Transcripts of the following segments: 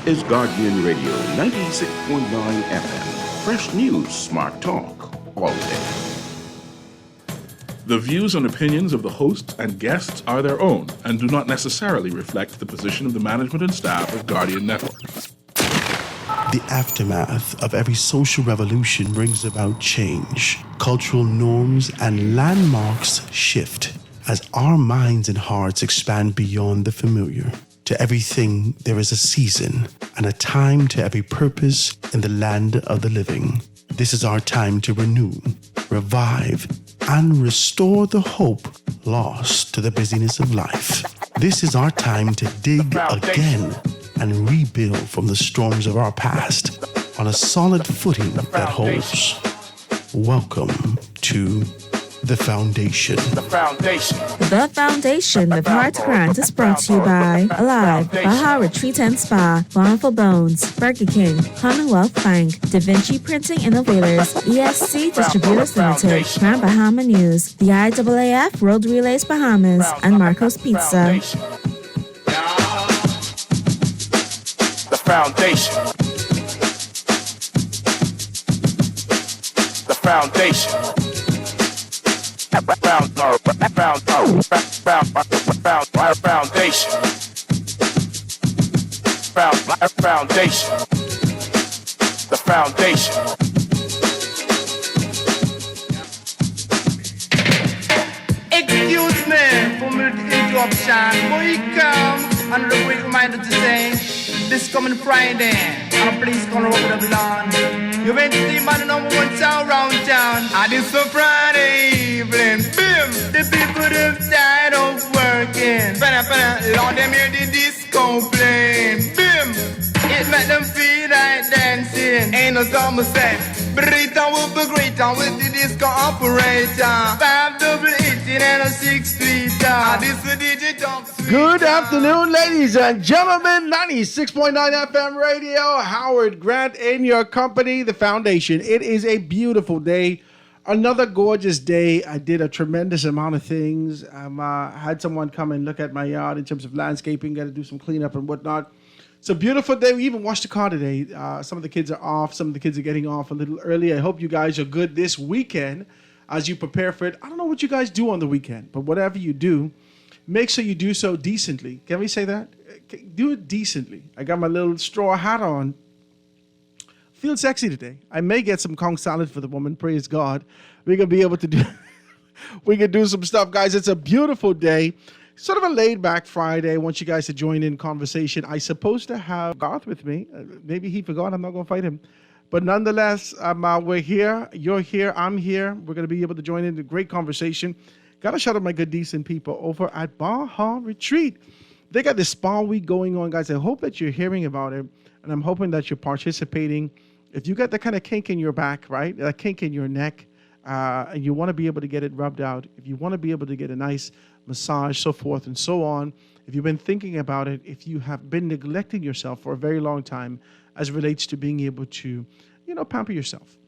is Guardian Radio 96.9 FM. Fresh news, smart talk, all day. The views and opinions of the hosts and guests are their own and do not necessarily reflect the position of the management and staff of Guardian Network. The aftermath of every social revolution brings about change. Cultural norms and landmarks shift as our minds and hearts expand beyond the familiar. To everything, there is a season and a time to every purpose in the land of the living. This is our time to renew, revive, and restore the hope lost to the busyness of life. This is our time to dig again and rebuild from the storms of our past on a solid footing that holds. Welcome to The Foundation. The Foundation. The Foundation with Heart Grant is brought to you by Alive, Baja Retreat and Spa, Barn for Bones, Burger King, Commonwealth Bank, Da Vinci Printing Innovators, ESC Distributors Limited, Grand Bahama News, the IAAF Road Relays Bahamas, and Marco's Pizza. The Foundation. The Foundation. Foundation. The Foundation. Excuse me for the interruption. We come under a quick reminder to say this coming Friday, and please come over the lawn. You went to see my number one sound round town. And it's a Friday evening. Boom! The people have tired of working. Lord, them hear the disco playing. Boom! It make them feel like dancing. Ain't no summer set. Burrito will be greater with the disco operator. 5-double-18 and a 6-feet. This is digital. Good afternoon, ladies and gentlemen. 96.9 FM radio. Howard Grant in your company, The Foundation. It is a beautiful day. Another gorgeous day. I did a tremendous amount of things. Had someone come and look at my yard in terms of landscaping. Got to do some cleanup and whatnot. It's a beautiful day. We even washed the car today. Some of the kids are off. Some of the kids are getting off a little early. I hope you guys are good this weekend as you prepare for it. I don't know what you guys do on the weekend, but whatever you do, make sure you do so decently. Can we say that? Do it decently. I got my little straw hat on. Feel sexy today. I may get some conch salad for the woman. Praise God. We're going to be able to do we can do some stuff, guys. It's a beautiful day. Sort of a laid-back Friday. I want you guys to join in conversation. I supposed to have Garth with me. Maybe he forgot. I'm not going to fight him. But nonetheless, we're here. You're here. I'm here. We're going to be able to join in a great conversation. Got to shout out my good, decent people over at Baja Retreat. They got this spa week going on, guys. I hope that you're hearing about it, and I'm hoping that you're participating. If you got that kind of kink in your back, right, that kink in your neck, and you want to be able to get it rubbed out, if you want to be able to get a nice massage, so forth and so on, if you've been thinking about it, if you have been neglecting yourself for a very long time as it relates to being able to, pamper yourself,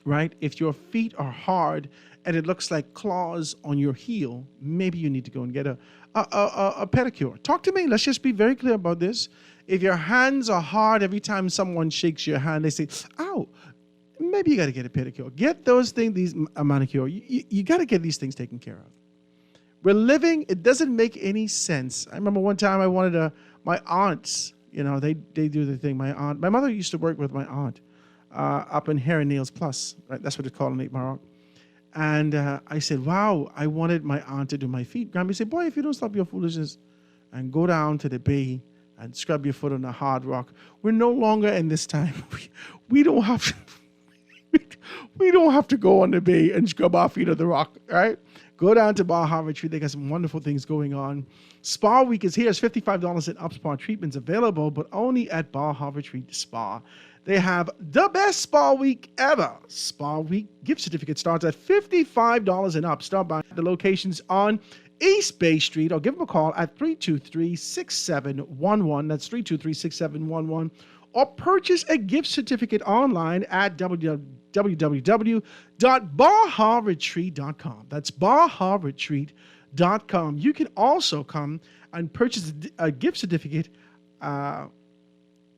right? If your feet are hard and it looks like claws on your heel, maybe you need to go and get a pedicure. Talk to me. Let's just be very clear about this. If your hands are hard every time someone shakes your hand, they say, ow, maybe you got to get a pedicure. Get those things, a manicure. You got to get these things taken care of. We're living, it doesn't make any sense. I remember one time I wanted my aunts, they do the thing. My mother used to work with my aunt up in Hair and Nails Plus, right? That's what it's called in Lake Maroc. And I said, wow, I wanted my aunt to do my feet. Grammy said, boy, if you don't stop your foolishness and go down to the bay and scrub your foot on the hard rock, we're no longer in this time. We don't have to, we don't have to go on the bay and scrub our feet on the rock, right? Go down to Baja Retreat. They got some wonderful things going on. Spa Week is here. It's $55 in up spa treatments available, but only at Baja Retreat Spa. They have the best spa week ever. Spa Week gift certificate starts at $55 and up. Start by the locations on East Bay Street, or give them a call at 323-6711. That's 323-6711. Or purchase a gift certificate online at www.bajaretreat.com. That's bajaretreat.com. You can also come and purchase a gift certificate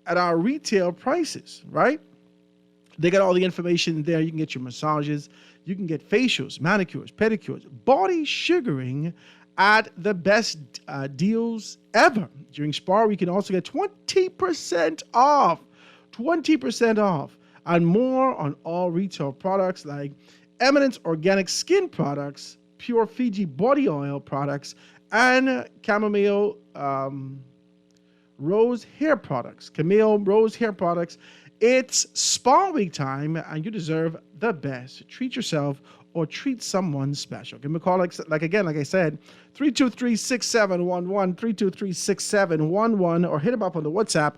at our retail prices, right? They got all the information there. You can get your massages, you can get facials, manicures, pedicures, body sugaring at the best deals ever. During Spar, you can also get 20% off. 20% off and more on all retail products like Eminence Organic Skin Products, Pure Fiji Body Oil Products, and Chamomile Rose Hair Products. Camille Rose Hair Products. It's Spa Week time, and you deserve the best. Treat yourself or treat someone special. Give me a call, like I said, 323-6711, 323-6711, or hit them up on the WhatsApp,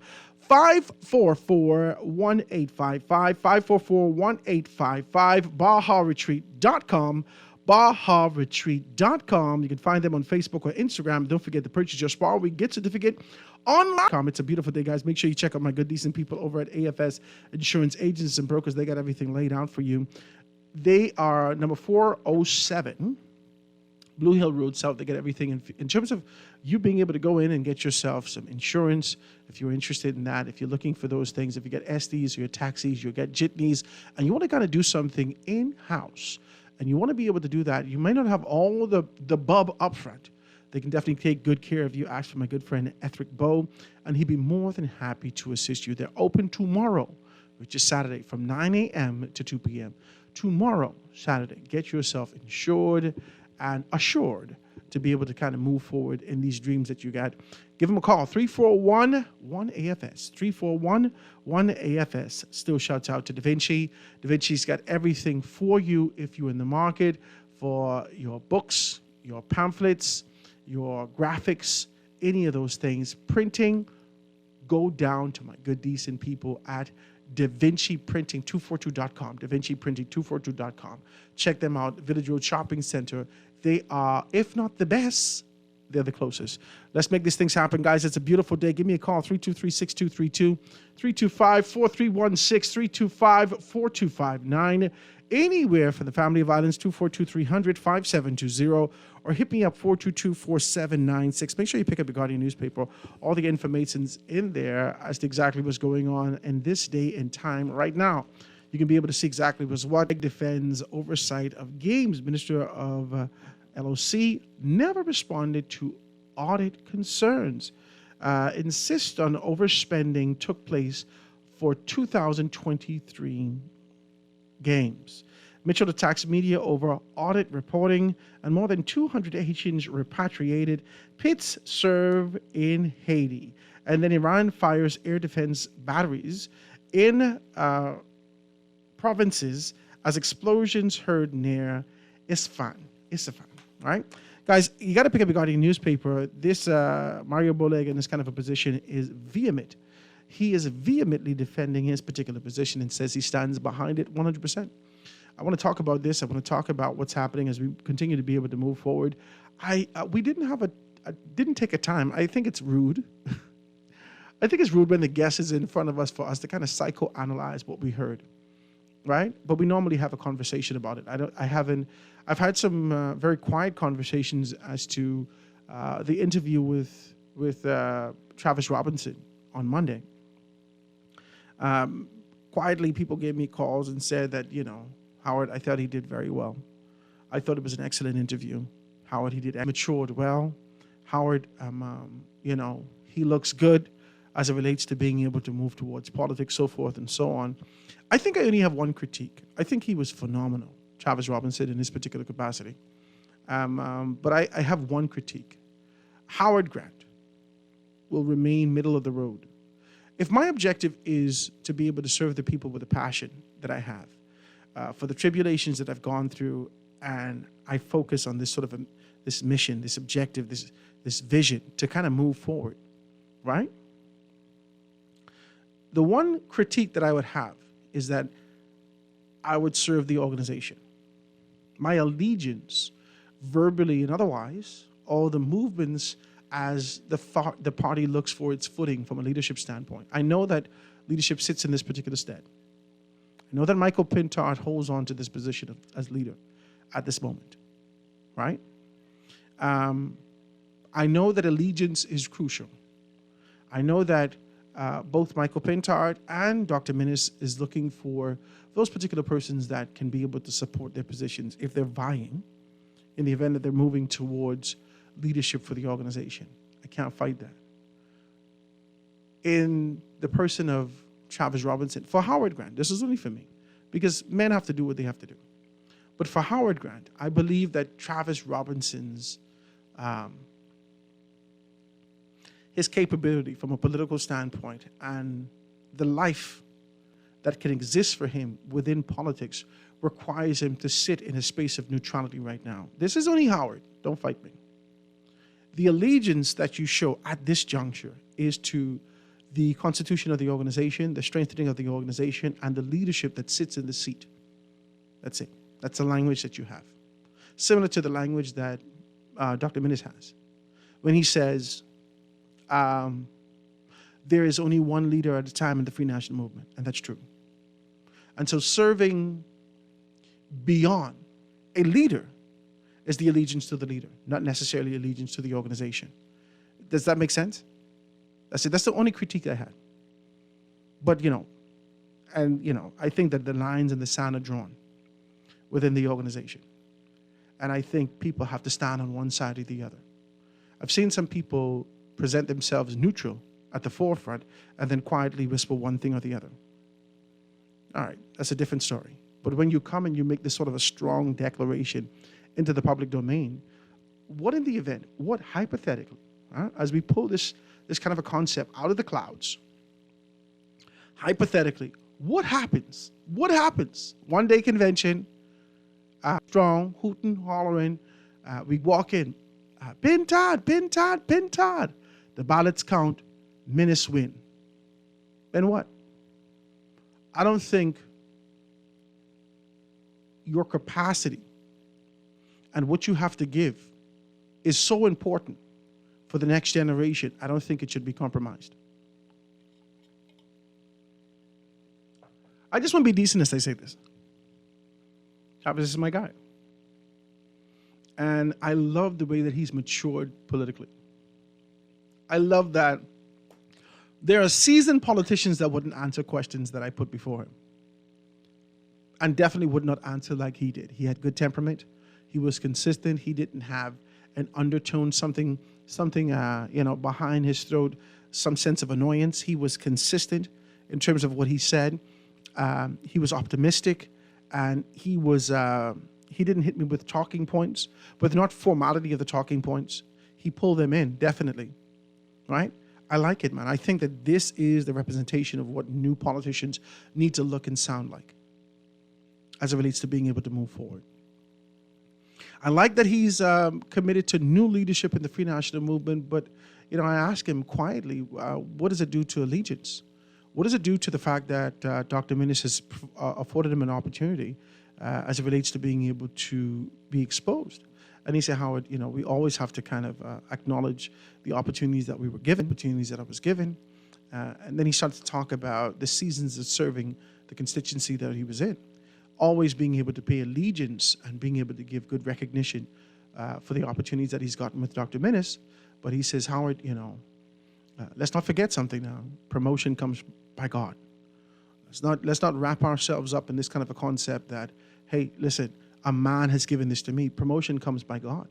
544-1855, 544-1855, BajaRetreat.com, BajaRetreat.com. You can find them on Facebook or Instagram. Don't forget to purchase your Spa Week gift certificate online. It's a beautiful day, guys. Make sure you check out my good, decent people over at AFS Insurance Agents and Brokers. They got everything laid out for you. They are number 407 Blue Hill Road South. They get everything in terms of you being able to go in and get yourself some insurance if you're interested in that. If you're looking for those things, if you get SDs or your taxis, you get jitneys, and you want to kind of do something in-house, and you want to be able to do that, you might not have all the bub up front. They can definitely take good care of you. Ask for my good friend Ethric Bow, and he'd be more than happy to assist you. They're open tomorrow, which is Saturday, from 9 a.m. to 2 p.m. Tomorrow, Saturday, get yourself insured and assured to be able to kind of move forward in these dreams that you got. Give them a call, 341-1AFS, 341-1AFS. Still shouts out to Da Vinci. Da Vinci's got everything for you if you're in the market for your books, your pamphlets, your graphics, any of those things. Printing, go down to my good, decent people at DaVinciPrinting242.com, DaVinciPrinting242.com. Check them out, Village Road Shopping Center. They are, if not the best, they're the closest. Let's make these things happen, guys. It's a beautiful day. Give me a call, 323-6232, 325-4316, 325-4259. Anywhere for the Family of Islands, 242-300-5720, or hit me up, 422-4796. Make sure you pick up the Guardian newspaper. All the information's in there as to exactly what's going on in this day and time right now. You can be able to see exactly what's what. Defends oversight of games. Minister of LOC never responded to audit concerns. Insist on overspending took place for 2023 games. Mitchell attacks media over audit reporting, and more than 200 Haitians repatriated. Pits serve in Haiti. And then Iran fires air defense batteries in provinces as explosions heard near Isfahan, right? Guys, you got to pick up the Guardian newspaper. This Mario Boleg in this kind of a position is vehement. He is vehemently defending his particular position and says he stands behind it 100%. I want to talk about this. I want to talk about what's happening as we continue to be able to move forward. We didn't take a time. I think it's rude. I think it's rude when the guest is in front of us for us to kind of psychoanalyze what we heard, right? But we normally have a conversation about it. I've had some very quiet conversations as to the interview with Travis Robinson on Monday. Quietly, people gave me calls and said that, Howard, I thought he did very well. I thought it was an excellent interview. Howard, he did matured well. Howard, he looks good as it relates to being able to move towards politics, so forth and so on. I think I only have one critique. I think he was phenomenal, Travis Robinson, in his particular capacity. But I have one critique. Howard Grant will remain middle of the road. If my objective is to be able to serve the people with the passion that I have, for the tribulations that I've gone through, and I focus on this sort of this mission, this objective, this vision to kind of move forward, right? The one critique that I would have is that I would serve the organization. My allegiance, verbally and otherwise, all the movements as the party looks for its footing from a leadership standpoint. I know that leadership sits in this particular stead. I know that Michael Pintard holds on to this position as leader at this moment, right? I know that allegiance is crucial. I know that both Michael Pintard and Dr. Minnis is looking for those particular persons that can be able to support their positions if they're vying in the event that they're moving towards leadership for the organization. I can't fight that. In the person of Travis Robinson, for Howard Grant, this is only for me, because men have to do what they have to do. But for Howard Grant, I believe that Travis Robinson's his capability from a political standpoint and the life that can exist for him within politics requires him to sit in a space of neutrality right now. This is only Howard. Don't fight me. The allegiance that you show at this juncture is to the constitution of the organization, the strengthening of the organization, and the leadership that sits in the seat. That's it. That's the language that you have. Similar to the language that Dr. Minnis has. When he says, there is only one leader at a time in the Free National Movement, and that's true. And so serving beyond a leader is the allegiance to the leader, not necessarily allegiance to the organization. Does that make sense? That's it. That's the only critique I had. But, I think that the lines in the sand are drawn within the organization. And I think people have to stand on one side or the other. I've seen some people present themselves neutral at the forefront and then quietly whisper one thing or the other. All right, that's a different story. But when you come and you make this sort of a strong declaration into the public domain, what in the event, what hypothetically, as we pull this kind of a concept out of the clouds, hypothetically, what happens? What happens? One day convention, strong, hooting, hollering, we walk in, Pintard. The ballots count, Minnis win. Then what? I don't think your capacity and what you have to give is so important for the next generation. I don't think it should be compromised. I just want to be decent as I say this. Travis is my guy. And I love the way that he's matured politically. I love that there are seasoned politicians that wouldn't answer questions that I put before him. And definitely would not answer like he did. He had good temperament. He was consistent. He didn't have an undertone, something behind his throat, some sense of annoyance. He was consistent in terms of what he said. He was optimistic, and he didn't hit me with talking points, but not formality of the talking points. He pulled them in, definitely, right? I like it, man. I think that this is the representation of what new politicians need to look and sound like as it relates to being able to move forward. I like that he's committed to new leadership in the Free National Movement, but, I ask him quietly, what does it do to allegiance? What does it do to the fact that Dr. Minnis has afforded him an opportunity as it relates to being able to be exposed? And he said, Howard, we always have to kind of acknowledge the opportunities that we were given, opportunities that I was given. And then he started to talk about the seasons of serving the constituency that he was in. Always being able to pay allegiance and being able to give good recognition for the opportunities that he's gotten with Dr. Minnis. But he says, Howard, let's not forget something now. Promotion comes by God. Let's not wrap ourselves up in this kind of a concept that, hey, listen, a man has given this to me. Promotion comes by God.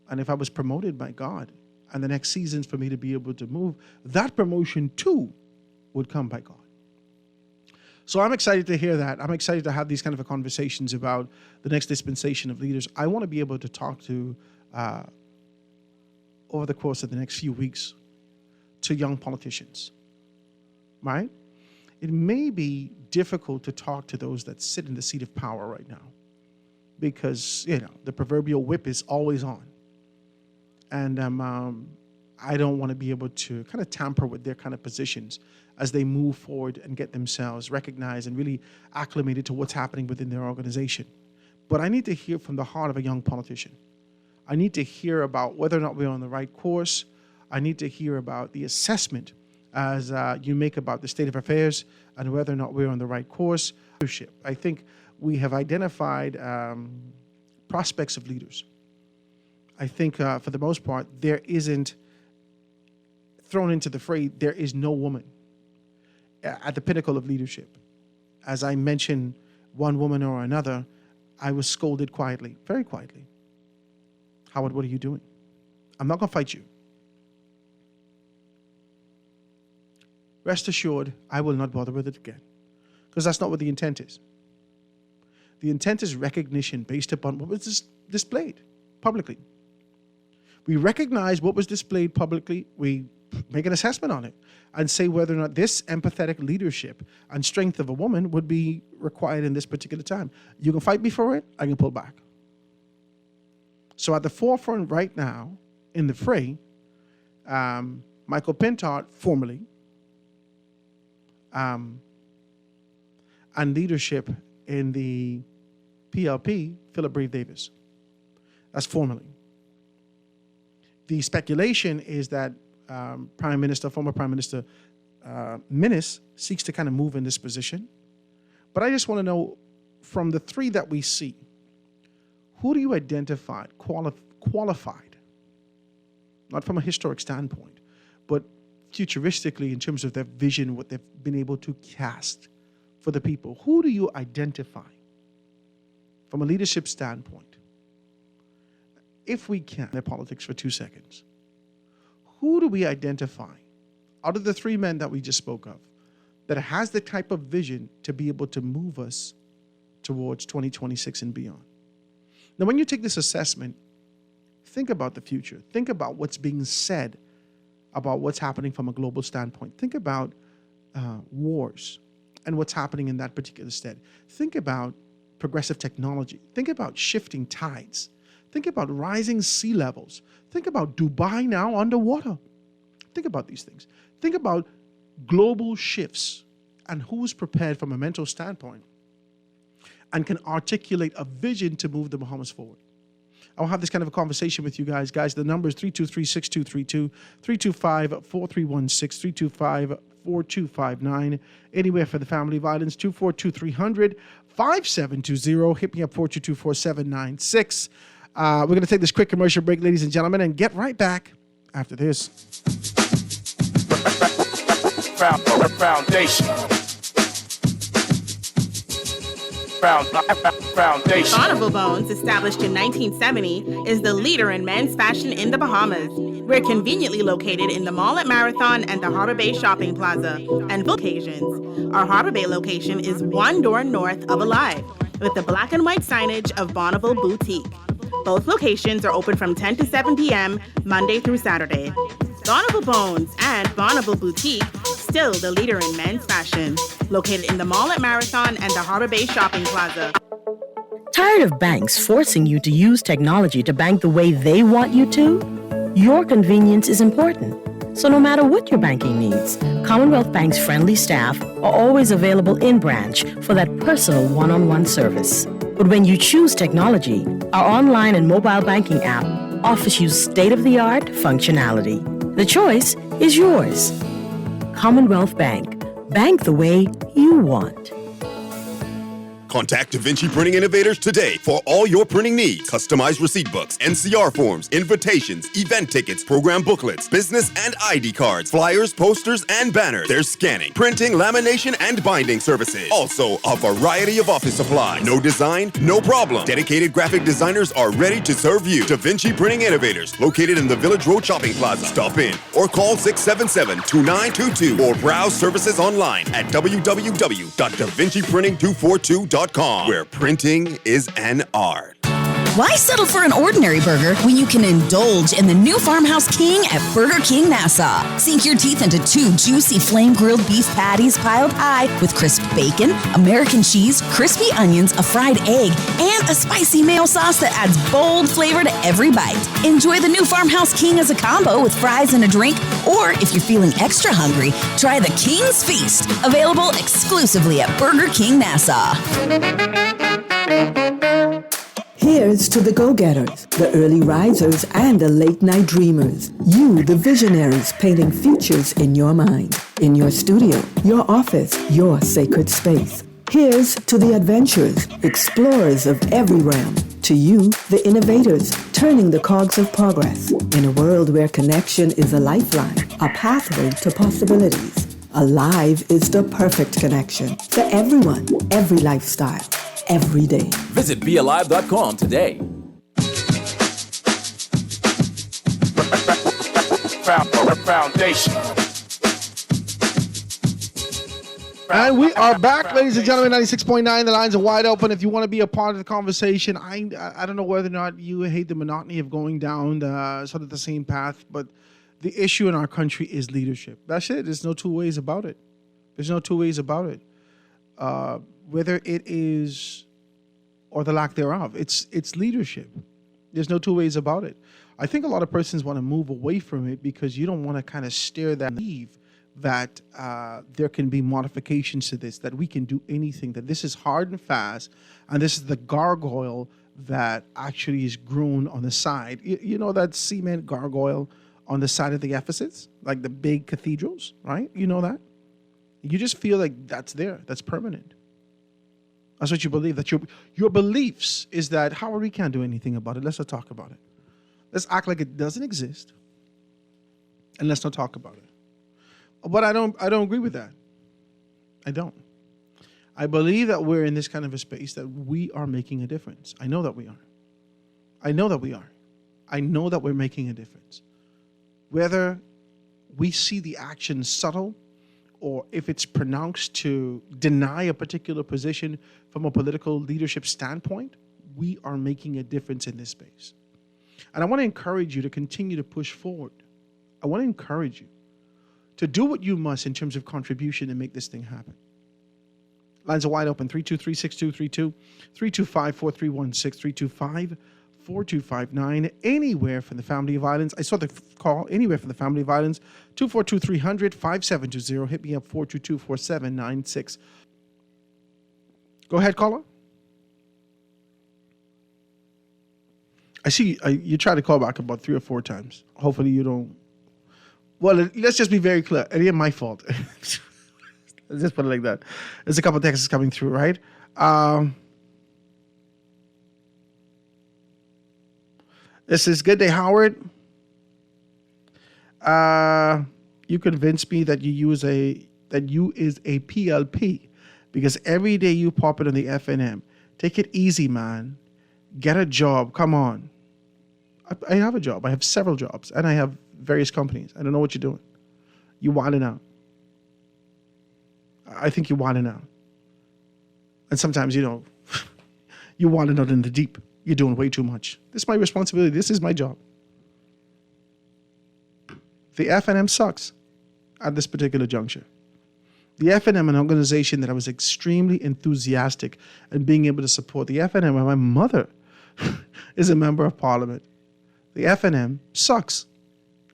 And if I was promoted by God and the next seasons for me to be able to move, that promotion too would come by God. So I'm excited to hear that. I'm excited to have these kind of conversations about the next dispensation of leaders. I want to be able to talk to, over the course of the next few weeks, to young politicians, right? It may be difficult to talk to those that sit in the seat of power right now because, the proverbial whip is always on. And I don't want to be able to kind of tamper with their kind of positions as they move forward and get themselves recognized and really acclimated to what's happening within their organization. But I need to hear from the heart of a young politician. I need to hear about whether or not we're on the right course. I need to hear about the assessment as you make about the state of affairs and whether or not we're on the right course. I think we have identified prospects of leaders. I think for the most part, there isn't thrown into the fray, there is no woman at the pinnacle of leadership. As I mentioned one woman or another, I was scolded quietly, very quietly. Howard, what are you doing? I'm not going to fight you. Rest assured, I will not bother with it again, because that's not what the intent is. The intent is recognition based upon what was displayed publicly. We recognize what was displayed publicly. We make an assessment on it and say whether or not this empathetic leadership and strength of a woman would be required in this particular time. You can fight me for it, I can pull back. So at the forefront right now, in the fray, Michael Pintard, formerly, and leadership in the PLP, Philip Brave Davis. That's formally. The speculation is that former Prime Minister Minnis seeks to kind of move in this position. But I just want to know, from the three that we see, who do you identify qualified, not from a historic standpoint, but futuristically in terms of their vision, what they've been able to cast for the people? Who do you identify from a leadership standpoint? If we can, their politics for 2 seconds. Who do we identify out of the three men that we just spoke of that has the type of vision to be able to move us towards 2026 and beyond? Now, when you take this assessment, think about the future. Think about what's being said about what's happening from a global standpoint. Think about wars and what's happening in that particular stead. Think about progressive technology. Think about shifting tides. Think about rising sea levels. Think about Dubai now underwater. Think about these things. Think about global shifts and who's prepared from a mental standpoint and can articulate a vision to move the Bahamas forward. I'll have this kind of a conversation with you guys. Guys, the number is 323-6232, 325-4316, 325-4259. Anywhere for the family violence, 242-300, 5720. Hit me up, 422-4796. We're going to take this quick commercial break, ladies and gentlemen, and get right back after this. Foundation. Foundation. Bonneville Bones, established in 1970, is the leader in men's fashion in the Bahamas. We're conveniently located in the mall at Marathon and the Harbor Bay Shopping Plaza, and for occasions. Our Harbor Bay location is one door north of Alive, with the black and white signage of Bonneville Boutique. Both locations are open from 10 to 7 p.m. Monday through Saturday. Bonneville Bones and Bonneville Boutique, still the leader in men's fashion, located in the mall at Marathon and the Harbor Bay Shopping Plaza. Tired of banks forcing you to use technology to bank the way they want you to? Your convenience is important. So no matter what your banking needs, Commonwealth Bank's friendly staff are always available in branch for that personal one-on-one service. But when you choose technology, our online and mobile banking app offers you state-of-the-art functionality. The choice is yours. Commonwealth Bank. Bank the way you want. Contact Da Vinci Printing Innovators today for all your printing needs. Customized receipt books, NCR forms, invitations, event tickets, program booklets, business and ID cards, flyers, posters, and banners. There's scanning, printing, lamination, and binding services. Also, a variety of office supplies. No design? No problem. Dedicated graphic designers are ready to serve you. Da Vinci Printing Innovators, located in the Village Road Shopping Plaza. Stop in or call 677-2922 or browse services online at www.davinciprinting242.com. Where printing is an art. Why settle for an ordinary burger when you can indulge in the new Farmhouse King at Burger King Nassau? Sink your teeth into 2 juicy flame-grilled beef patties piled high with crisp bacon, American cheese, crispy onions, a fried egg, and a spicy mayo sauce that adds bold flavor to every bite. Enjoy the new Farmhouse King as a combo with fries and a drink, or if you're feeling extra hungry, try the King's Feast, available exclusively at Burger King Nassau. Here's to the go-getters, the early risers, and the late-night dreamers. You, the visionaries, painting futures in your mind, in your studio, your office, your sacred space. Here's to the adventurers, explorers of every realm, To you, the innovators, turning the cogs of progress. In a world where connection is a lifeline, a pathway to possibilities. Alive is the perfect connection for everyone, every lifestyle, every day. Visit BeAlive.com today. Foundation. And we are back, ladies and gentlemen. 96.9. The lines are wide open. If you want to be a part of the conversation, I don't know whether or not you hate the monotony of going down sort of the same path, but the issue in our country is leadership. That's it. There's no two ways about it. There's no two ways about it. Whether it is or the lack thereof, it's leadership. There's no two ways about it. I think a lot of persons want to move away from it because you don't want to kind of stare that leave that there can be modifications to this, that we can do anything, that this is hard and fast, and this is the gargoyle that actually is grown on the side. You know that cement gargoyle on the side of the Ephesus, like the big cathedrals, right? You know that? You just feel like that's there, that's permanent. That's what you believe, that your beliefs is that, Howard, we can't do anything about it. Let's not talk about it. Let's act like it doesn't exist, and let's not talk about it. But I don't agree with that. I don't. I believe that we're in this kind of a space that we are making a difference. I know that we are. I know that we are. I know that we're making a difference. Whether we see the action subtle or if it's pronounced to deny a particular position from a political leadership standpoint, we are making a difference in this space. And I want to encourage you to continue to push forward. I want to encourage you to do what you must in terms of contribution and make this thing happen. Lines are wide open, 323-6232, 325-4316, 325-4259, anywhere from the Family of Islands. I saw the call, anywhere from the Family of Islands, 242-300, 5720. Hit me up, 422-4796. Go ahead, caller. I see you tried to call back about 3 or 4 times. Hopefully you don't. Well, let's just be very clear. It ain't my fault. Let's just put it like that. There's a couple of texts coming through, right? This is Good Day, Howard. You convinced me that you is a PLP because every day you pop it on the FNM. Take it easy, man. Get a job. Come on. I have a job. I have several jobs, and I have various companies. I don't know what you're doing. You wilding out. I think you're wilding out. And sometimes, you wilding out in the deep. You're doing way too much. This is my responsibility. This is my job. The FNM sucks at this particular juncture. The FNM, an organization that I was extremely enthusiastic in being able to support. The FNM, my mother is a member of parliament. The FNM sucks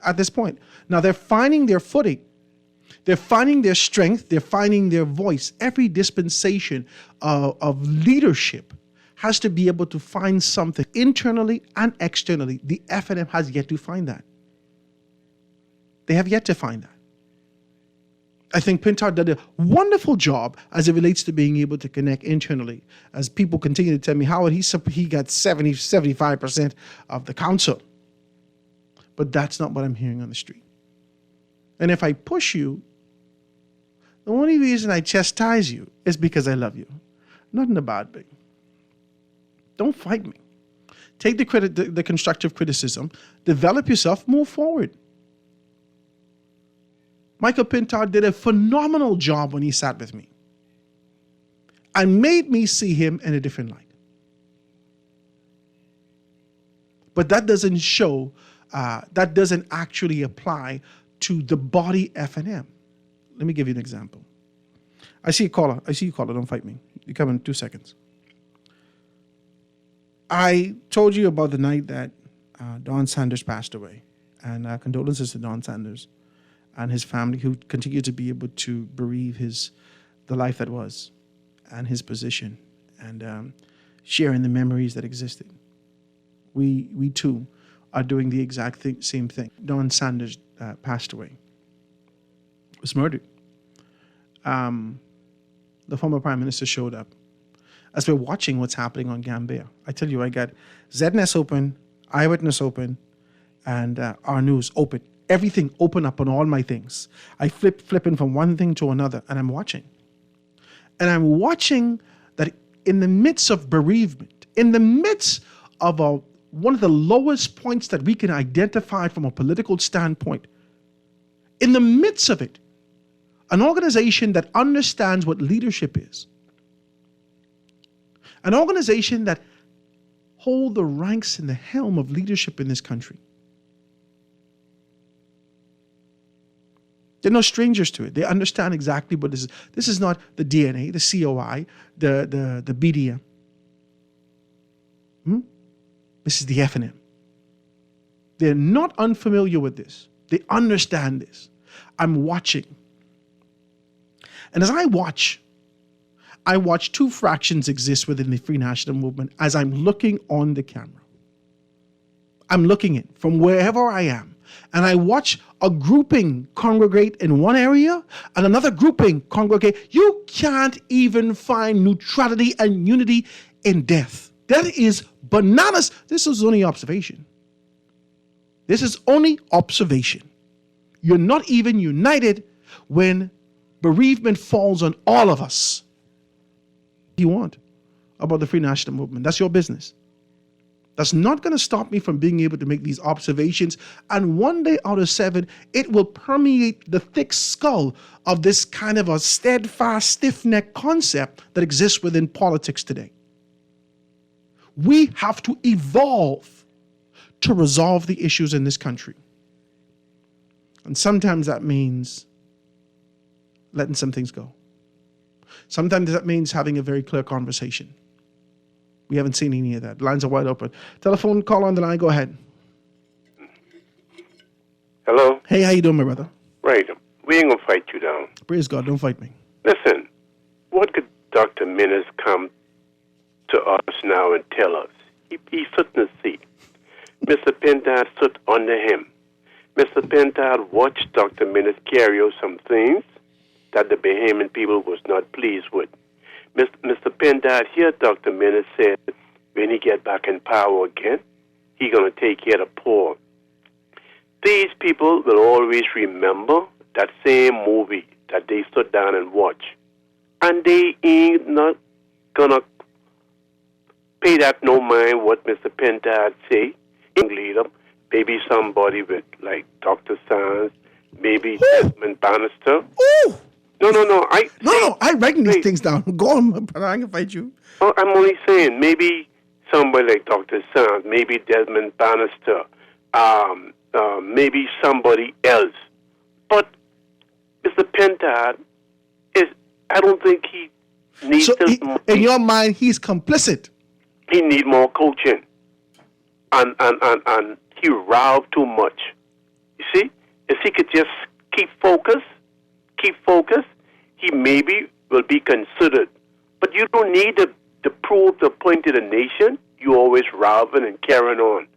at this point. Now they're finding their footing. They're finding their strength. They're finding their voice. Every dispensation of leadership has to be able to find something internally and externally. The FNM has yet to find that. They have yet to find that. I think Pintard did a wonderful job as it relates to being able to connect internally. As people continue to tell me, Howard, he got 75% of the council. But that's not what I'm hearing on the street. And if I push you, the only reason I chastise you is because I love you. Not in a bad way. Don't fight me. Take the constructive criticism, develop yourself, move forward. Michael Pintard did a phenomenal job when he sat with me and made me see him in a different light. But that doesn't show, that doesn't actually apply to the body FNM. Let me give you an example. I see you, caller. Don't fight me. You come in 2 seconds. I told you about the night that Don Sanders passed away, and condolences to Don Sanders and his family, who continue to be able to bereave the life that was and his position, and sharing the memories that existed. We too are doing the exact same thing. Don Sanders passed away, was murdered. The former prime minister showed up, as we're watching what's happening on Gambia. I tell you, I got ZNS open, Eyewitness open, and our news open. Everything open up on all my things. I flipping from one thing to another, and I'm watching. And I'm watching that in the midst of bereavement, in the midst of one of the lowest points that we can identify from a political standpoint, in the midst of it, an organization that understands what leadership is, an organization that hold the ranks and the helm of leadership in this country. They're no strangers to it. They understand exactly what this is. This is not the DNA, the COI, the BDM. This is the FNM. They're not unfamiliar with this. They understand this. I'm watching. And as I watch two fractions exist within the Free National Movement as I'm looking on the camera. I'm looking in from wherever I am. And I watch a grouping congregate in one area and another grouping congregate. You can't even find neutrality and unity in death. That is bananas. This is only observation. This is only observation. You're not even united when bereavement falls on all of us. What do you want about the Free National Movement? That's your business. That's not going to stop me from being able to make these observations. And one day out of 7, it will permeate the thick skull of this kind of a steadfast, stiff-necked concept that exists within politics today. We have to evolve to resolve the issues in this country. And sometimes that means letting some things go. Sometimes that means having a very clear conversation. We haven't seen any of that. Lines are wide open. Telephone call on the line. Go ahead. Hello? Hey, how you doing, my brother? Right. We ain't going to fight you down. Praise God. Don't fight me. Listen, what could Dr. Minnis come to us now and tell us? He sit in the seat. Mr. Pentad stood under him. Mr. Pentad watched Dr. Minnis carry out some things that the Bahamian people was not pleased with. Mr. Pentad here, Dr. Minnis said, when he get back in power again, he going to take care of the poor. These people will always remember that same movie that they stood down and watched. And they ain't not going to pay that no mind what Mr. Pentad say. Leader, maybe somebody with, like, Dr. Sands, maybe Desmond Bannister. Ooh. No. I writing these things down. Go on, brother. I can fight you. Oh, I'm only saying maybe somebody like Dr. Sands, maybe Desmond Bannister, maybe somebody else. But Mr. Pentad I don't think he needs to. In your mind, he's complicit. He need more coaching. And he riled too much. You see? If he could just keep focus, he maybe will be considered. But you don't need to prove the point to the nation. You always riling and carrying on.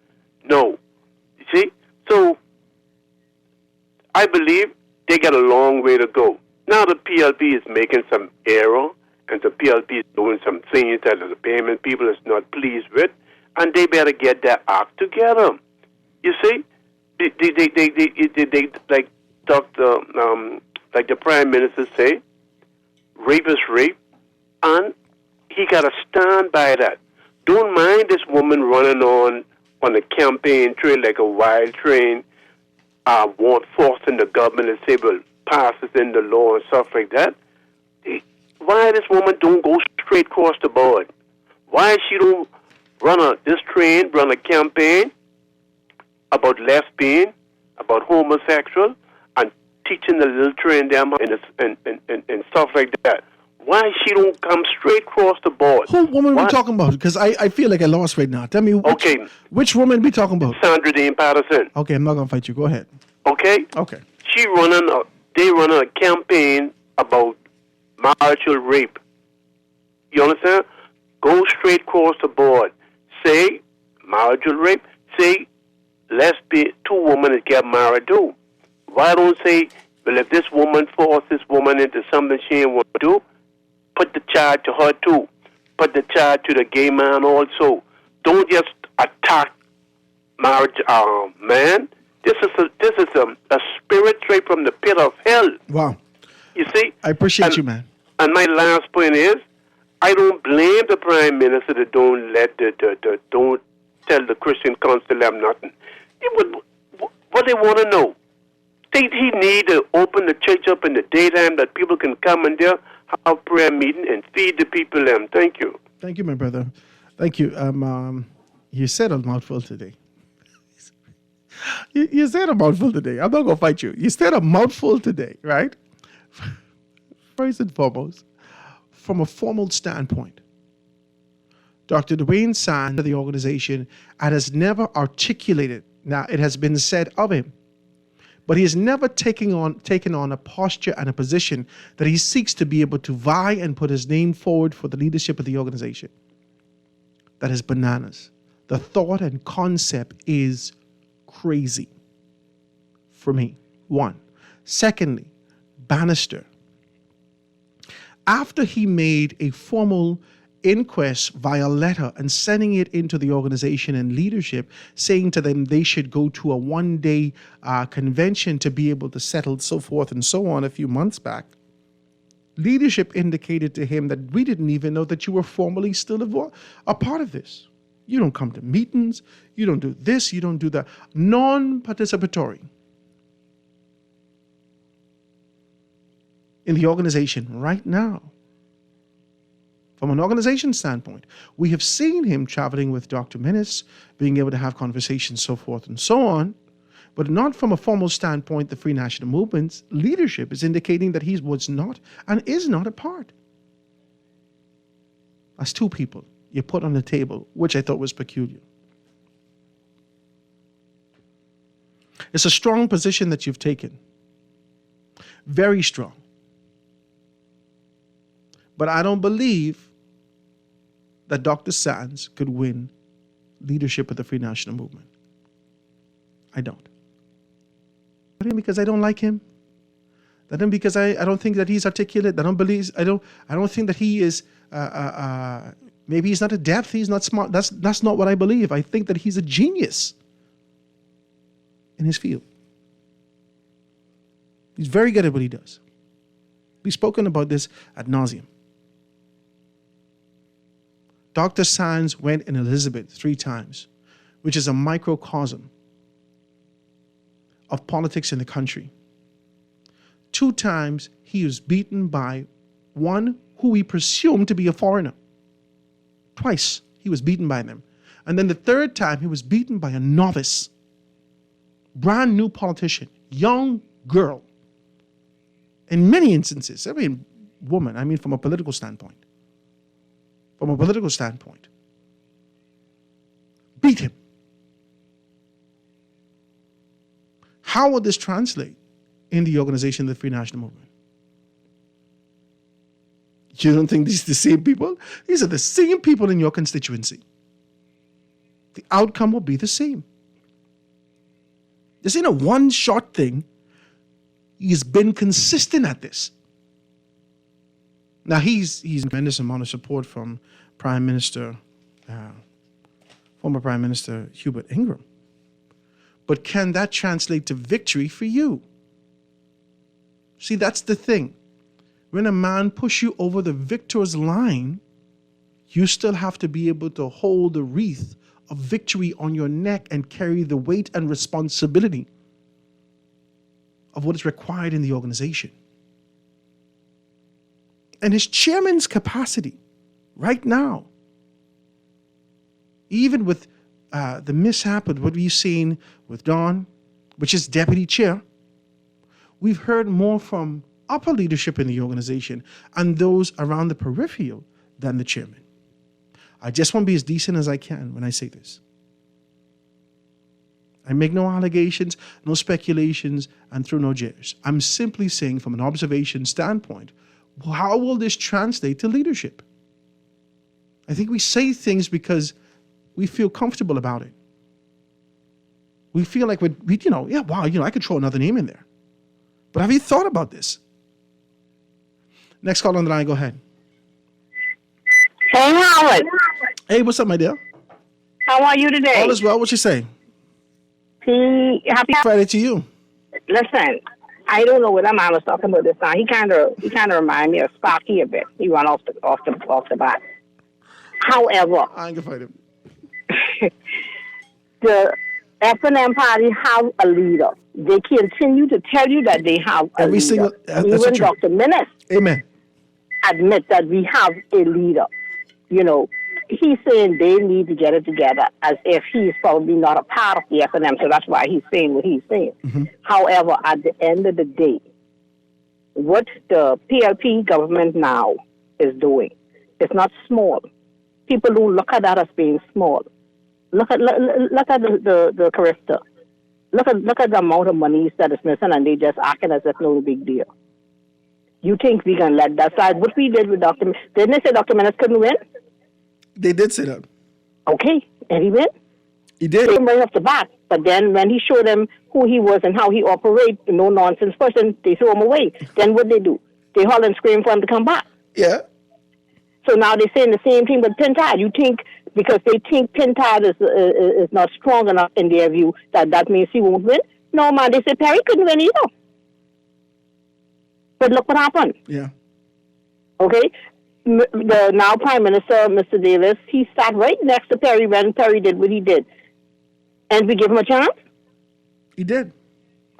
No. You see? So, I believe they got a long way to go. Now the PLP is making some error, and the PLP is doing some things that the payment people is not pleased with, and they better get their act together. You see? They like Dr. Like the Prime Minister say, rape is rape, and he got to stand by that. Don't mind this woman running on the campaign trail like a wild train, forcing the government to say, well, pass this in the law and stuff like that. Why this woman don't go straight across the board? Why she don't run a campaign about lesbian, about homosexual, and teaching the little train them and stuff like that? Why she don't come straight across the board? Who woman we talking about? Because I feel like I lost right now. Tell me which woman we talking about? Sandra Dean Patterson. Okay, I'm not gonna fight you. Go ahead. Okay? Okay. They running a campaign about marital rape. You understand? Go straight across the board. Say marital rape. Say lesbian, 2 women that get married too. Why don't say, well, if this woman forced this woman into something she didn't want to do, put the charge to her too. put the charge to the gay man also. Don't just attack marriage, man. This is a spirit straight from the pit of hell. Wow. You see? I appreciate you, man. And my last point is, I don't blame the Prime Minister that don't don't tell the Christian Council them nothing. What they want to know. He need to open the church up in the daytime that people can come in there, have prayer meeting, and feed the people them. Thank you. Thank you, my brother. Thank you. You said a mouthful today. You said a mouthful today. I'm not going to fight you. You said a mouthful today, right? First and foremost, from a formal standpoint, Dr. Dwayne Sands of the organization has never articulated, now it has been said of him, but he has never taken on a posture and a position that he seeks to be able to vie and put his name forward for the leadership of the organization. That is bananas. The thought and concept is crazy for me. One. Secondly, Bannister, after he made a formal inquest via letter and sending it into the organization and leadership, saying to them they should go to a one-day convention to be able to settle, so forth and so on, a few months back, leadership indicated to him that we didn't even know that you were formally still a part of this. You don't come to meetings, you don't do this, you don't do that. Non-participatory in the organization right now. From an organization standpoint, we have seen him traveling with Dr. Menace, being able to have conversations, so forth and so on, but not from a formal standpoint. The Free National Movement's leadership is indicating that he was not and is not a part. That's two people you put on the table, which I thought was peculiar. It's a strong position that you've taken. Very strong. But I don't believe that Dr. Sands could win leadership of the Free National Movement. I don't. I think because I don't like him. I don't because I don't think that he's articulate. I don't think that he is maybe he's not adept, he's not smart. That's not what I believe. I think that he's a genius in his field. He's very good at what he does. We've spoken about this ad nauseum. Dr. Sands went in Elizabeth 3 times, which is a microcosm of politics in the country. 2 times he was beaten by one who we presumed to be a foreigner. Twice he was beaten by them. And then the 3rd time he was beaten by a novice, brand new politician, young girl. In many instances, from a political standpoint. Beat him. How would this translate in the organization of the Free National Movement? You don't think these are the same people? These are the same people in your constituency. The outcome will be the same. This ain't a one-shot thing. He's been consistent at this. Now, he's a tremendous amount of support from former Prime Minister Hubert Ingram. But can that translate to victory for you? See, that's the thing. When a man pushes you over the victor's line, you still have to be able to hold the wreath of victory on your neck and carry the weight and responsibility of what is required in the organization. And his chairman's capacity right now, even with the mishap of what we've seen with Don, which is deputy chair, we've heard more from upper leadership in the organization and those around the peripheral than the chairman. I just want to be as decent as I can when I say this. I make no allegations, no speculations, and throw no jars. I'm simply saying from an observation standpoint, how will this translate to leadership? I think we say things because we feel comfortable about it. We feel like I could throw another name in there. But have you thought about this? Next call on the line, go ahead. Hey, Howard. Hey, what's up, my dear? How are you today? All is well. What you say? Happy Friday to you. Listen, I don't know what that man was talking about this time. He kind of reminded me of Sparky a bit. He ran off the bat. However, I ain't gonna fight him. The F&M party have a leader. They continue to tell you that they have a Every leader. single. That's Even true. Dr. Minnis Amen. admit that we have a leader. You know, he's saying they need to get it together as if he's probably not a part of the F&M, so that's why he's saying what he's saying. Mm-hmm. However, at the end of the day, what the PLP government now is doing is not small. People don't look at that as being small. Look at the Carifta. Look at the amount of money that is missing, and they just acting as if no big deal. You think we can let that slide? What we did with Dr. Didn't they say Dr. Minnis couldn't win? They did say that. Okay, and he win? He did. They right off the bat. But then when he showed them who he was and how he operated, no nonsense person, they threw him away. Then what they do? They holler and scream for him to come back. Yeah. So now they're saying the same thing with Pintard. You think because they think Pintard is not strong enough in their view that means he won't win? No, man, they said Perry couldn't win either. But look what happened. Yeah. Okay? The now Prime Minister, Mr. Davis, he sat right next to Perry when Perry did what he did. And we give him a chance? He did.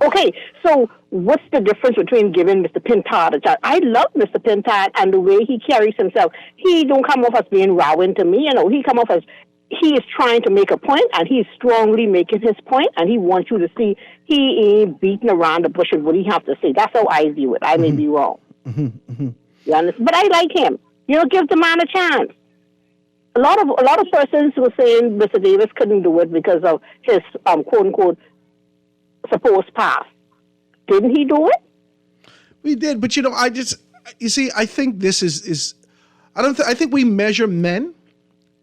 Okay, so what's the difference between giving Mr. Pintard a chance? I love Mr. Pintard and the way he carries himself. He don't come off as being rowing to me, he come off as he is trying to make a point, and he's strongly making his point, and he wants you to see he ain't beating around the bush with what he have to say. That's how I view it. I may be wrong. You understand? But I like him. Give the man a chance. A lot of persons were saying Mr. Davis couldn't do it because of his quote unquote supposed past. Didn't he do it? We did, but I think this is I think we measure men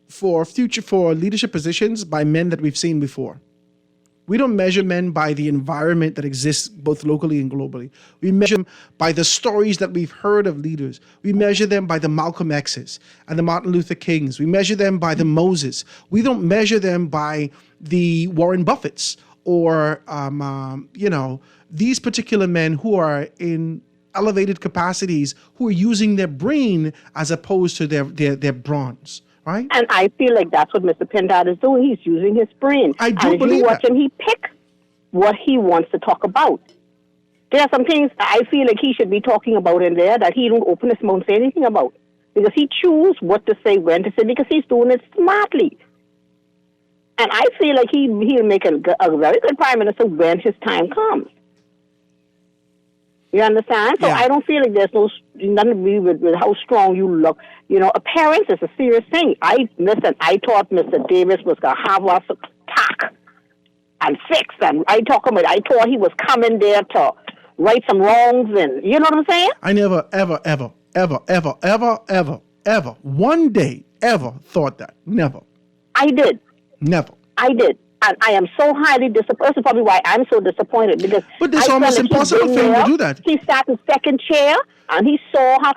for leadership positions by men that we've seen before. We don't measure men by the environment that exists both locally and globally. We measure them by the stories that we've heard of leaders. We measure them by the Malcolm X's and the Martin Luther Kings. We measure them by the Moses. We don't measure them by the Warren Buffetts or, these particular men who are in elevated capacities, who are using their brain as opposed to their bronze. Right? And I feel like that's what Mr. Pintard is doing. He's using his brain. I do and if believe you watch that. him, he pick what he wants to talk about. There are some things I feel like he should be talking about in there that he don't open his mouth and say anything about. Because he chooses what to say, when to say, because he's doing it smartly. And I feel like he'll make a very good prime minister when his time comes. You understand? So I don't feel like there's nothing to do with how strong you look. Appearance is a serious thing. I thought Mr. Davis was going to have us attack and fix. And I thought he was coming there to right some wrongs. And you know what I'm saying? I never, ever, one day, ever thought that. Never. I did. Never. I did. And I am so highly disappointed. That's probably why I'm so disappointed. Because but it's almost impossible for him to do that. He sat in second chair, and he saw how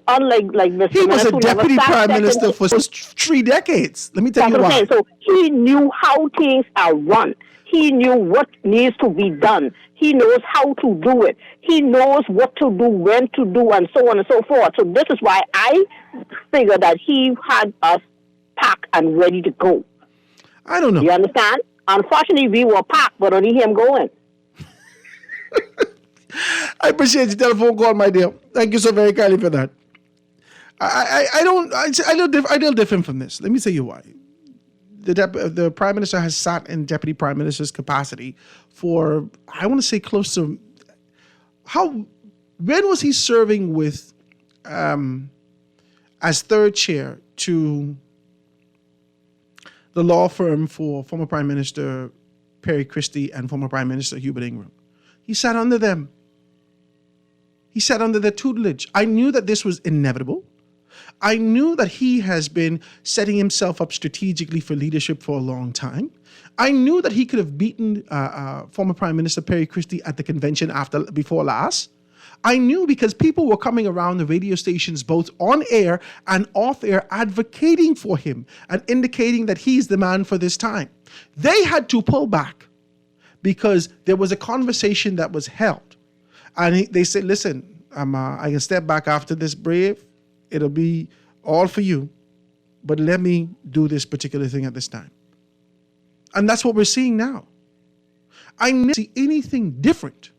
unlike Mr. He was Minnis, a deputy prime minister for 3 decades. Let me tell you why. So he knew how things are run. He knew what needs to be done. He knows how to do it. He knows what to do, when to do, and so on and so forth. So this is why I figure that he had us packed and ready to go. I don't know. You understand? Unfortunately, we were packed, but only him going. I appreciate your telephone call, my dear. Thank you so very kindly for that. I deal different from this. Let me tell you why. The prime minister has sat in deputy prime minister's capacity for, I want to say, close to when was he serving with as third chair to the law firm for former Prime Minister Perry Christie and former Prime Minister Hubert Ingram? He sat under them. He sat under their tutelage. I knew that this was inevitable. I knew that he has been setting himself up strategically for leadership for a long time. I knew that he could have beaten former Prime Minister Perry Christie at the convention before last. I knew because people were coming around the radio stations, both on air and off air, advocating for him and indicating that he's the man for this time. They had to pull back because there was a conversation that was held. And they said, listen, I can step back after this, Brave. It'll be all for you. But let me do this particular thing at this time. And that's what we're seeing now. I didn't see anything different.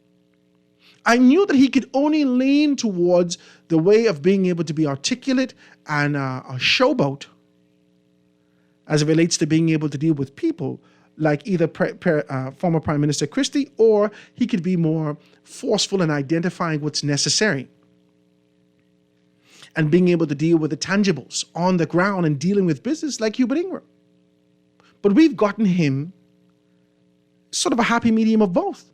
I knew that he could only lean towards the way of being able to be articulate and a showboat as it relates to being able to deal with people like either former Prime Minister Christie, or he could be more forceful in identifying what's necessary and being able to deal with the tangibles on the ground and dealing with business like Hubert Ingram. But we've gotten him sort of a happy medium of both.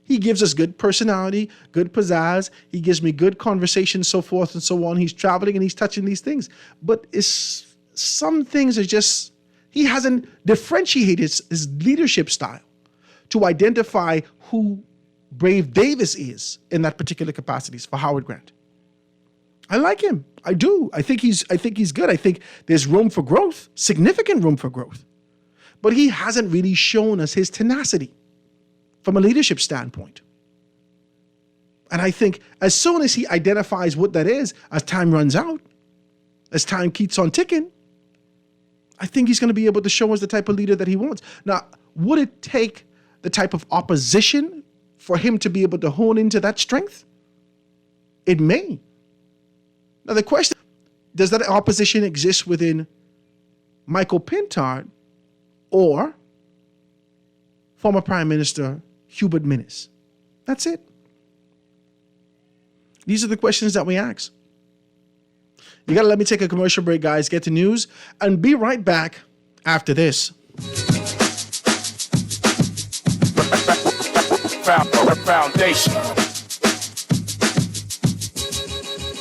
He gives us good personality, good pizzazz. He gives me good conversation, so forth and so on. He's traveling and he's touching these things. But some things are just, he hasn't differentiated his leadership style to identify who Brave Davis is in that particular capacities for Howard Grant. I like him. I do. I think he's good. I think there's room for growth, significant room for growth. But he hasn't really shown us his tenacity from a leadership standpoint. And I think as soon as he identifies what that is, as time runs out, as time keeps on ticking, I think he's going to be able to show us the type of leader that he wants. Now, would it take the type of opposition for him to be able to hone into that strength? It may. Now, the question, does that opposition exist within Michael Pintard or former Prime Minister Hubert Minnis? That's it. These are the questions that we ask. You got to let me take a commercial break, guys, get to news, and be right back after this. Foundation.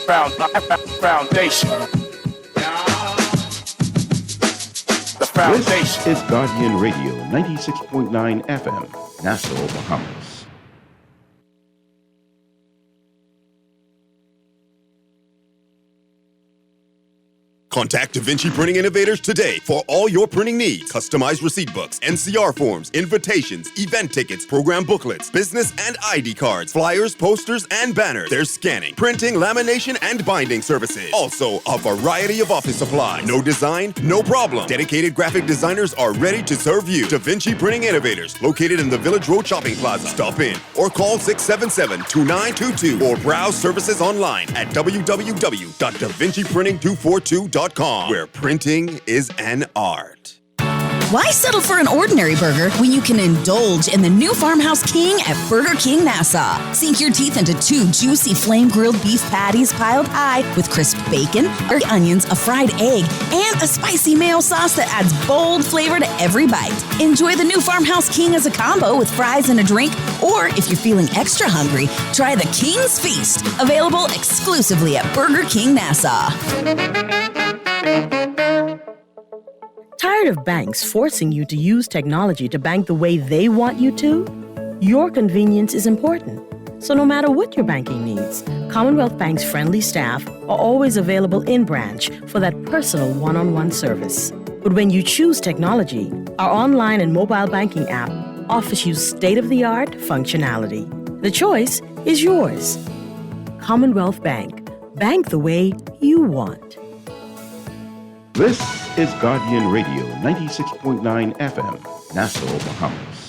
Foundation. The foundation. This is Guardian Radio 96.9 FM, Nassau, Bahamas. Contact Da Vinci Printing Innovators today for all your printing needs. Customized receipt books, NCR forms, invitations, event tickets, program booklets, business and ID cards, flyers, posters, and banners. There's scanning, printing, lamination, and binding services. Also, a variety of office supplies. No design, no problem. Dedicated graphic designers are ready to serve you. Da Vinci Printing Innovators, located in the Village Road Shopping Plaza. Stop in or call 677-2922 or browse services online at www.davinciprinting242.com, where printing is an art. Why settle for an ordinary burger when you can indulge in the new Farmhouse King at Burger King Nassau? Sink your teeth into 2 juicy flame-grilled beef patties piled high with crisp bacon, onions, a fried egg, and a spicy mayo sauce that adds bold flavor to every bite. Enjoy the new Farmhouse King as a combo with fries and a drink, or if you're feeling extra hungry, try the King's Feast, available exclusively at Burger King Nassau. Tired of banks forcing you to use technology to bank the way they want you to? Your convenience is important. So no matter what your banking needs, Commonwealth Bank's friendly staff are always available in branch for that personal one-on-one service. But when you choose technology, our online and mobile banking app offers you state-of-the-art functionality. The choice is yours. Commonwealth Bank. Bank the way you want. This is Guardian Radio 96.9 FM, Nassau, Bahamas.